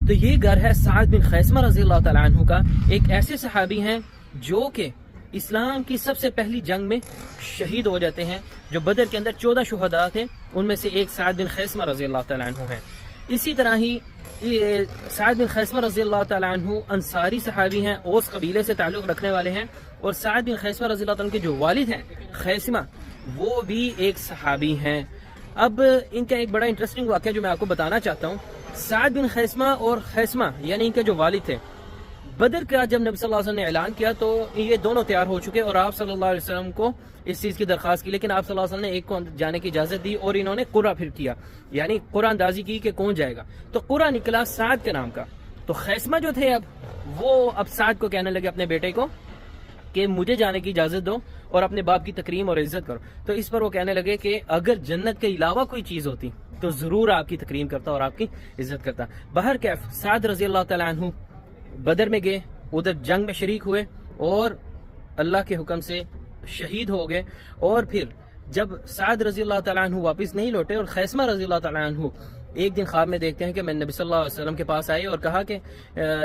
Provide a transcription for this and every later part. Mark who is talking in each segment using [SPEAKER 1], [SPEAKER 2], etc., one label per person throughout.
[SPEAKER 1] تو یہ گھر ہے سعد بن خیثمہ رضی اللہ تعالیٰ عنہ کا. ایک ایسے صحابی ہیں جو کہ اسلام کی سب سے پہلی جنگ میں شہید ہو جاتے ہیں. جو بدر کے اندر 14 شہداء تھے ان میں سے ایک سعد بن خیثمہ رضی اللہ تعالیٰ عنہ ہیں. اسی طرح ہی سعد بن خیثمہ رضی اللہ تعالیٰ عنہ انصاری صحابی ہیں, اوس قبیلے سے تعلق رکھنے والے ہیں. اور سعد بن خیثمہ رضی اللہ تعالیٰ عنہ کے جو والد ہیں خیثمہ, وہ بھی ایک صحابی ہیں. اب ان کا ایک بڑا انٹرسٹنگ واقعہ جو میں آپ کو بتانا چاہتا ہوں. سعد بن خیثمہ اور خیثمہ یعنی ان کے جو والد تھے, بدر کا جب نبی صلی اللہ علیہ وسلم نے اعلان کیا تو یہ دونوں تیار ہو چکے اور آپ صلی اللہ علیہ وسلم کو اس چیز کی درخواست کی, لیکن آپ صلی اللہ علیہ وسلم نے ایک کو جانے کی اجازت دی اور انہوں نے قرعہ پھر کیا, یعنی قرعہ اندازی کی کہ کون جائے گا. تو قرعہ نکلا سعد کے نام کا. تو خیثمہ جو تھے وہ اب سعد کو کہنے لگے اپنے بیٹے کو کہ مجھے جانے کی اجازت دو اور اپنے باپ کی تکریم اور عزت کرو. تو اس پر وہ کہنے لگے کہ اگر جنت کے علاوہ کوئی چیز ہوتی تو ضرور آپ کی تکریم کرتا اور آپ کی عزت کرتا. بہر کیف سعد رضی اللہ تعالیٰ عنہ بدر میں گئے, ادھر جنگ میں شریک ہوئے اور اللہ کے حکم سے شہید ہو گئے. اور پھر جب سعد رضی اللہ تعالیٰ عنہ واپس نہیں لوٹے اور خیثمہ رضی اللہ تعالیٰ عنہ ایک دن خواب میں دیکھتے ہیں کہ میں نبی صلی اللہ علیہ وسلم کے پاس آئے اور کہا کہ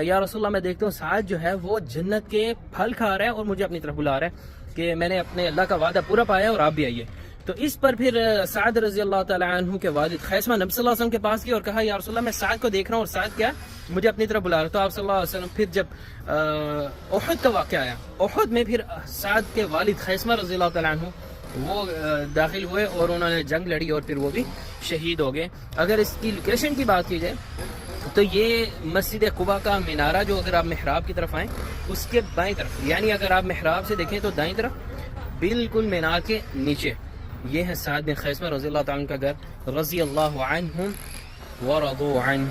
[SPEAKER 1] یا رسول اللہ, میں دیکھتا ہوں سعد جو ہے وہ جنت کے پھل کھا رہا ہے اور مجھے اپنی طرف بلا رہا ہے کہ میں نے اپنے اللہ کا وعدہ پورا پایا اور آپ بھی آئیے. تو اس پر پھر سعد رضی اللہ تعالیٰ عنہ کے والد خیثمہ نبی صلی اللہ علیہ وسلم کے پاس گئے اور کہا یا رسول اللہ میں سعد کو دیکھ رہا ہوں اور سعد کیا مجھے اپنی طرف بلا رہا. تو آپ صلی اللہ علیہ وسلم پھر جب احد کا واقعہ آیا, احد میں پھر سعد کے والد خیثمہ رضی اللہ تعالیٰ عنہ وہ داخل ہوئے اور انہوں نے جنگ لڑی اور پھر وہ بھی شہید ہو گئے. اگر اس کی لوکیشن کی بات کی جائے تو یہ مسجد قباء کا مینارہ جو اگر آپ محراب کی طرف آئیں اس کے بائیں طرف, یعنی اگر آپ محراب سے دیکھیں تو دائیں طرف بالکل مینار کے نیچے یہ ہے سعد بن خیثمہ رضی اللہ تعالیٰ عنہ کا گھر, رضی اللہ عنہم ورضوا عنہ.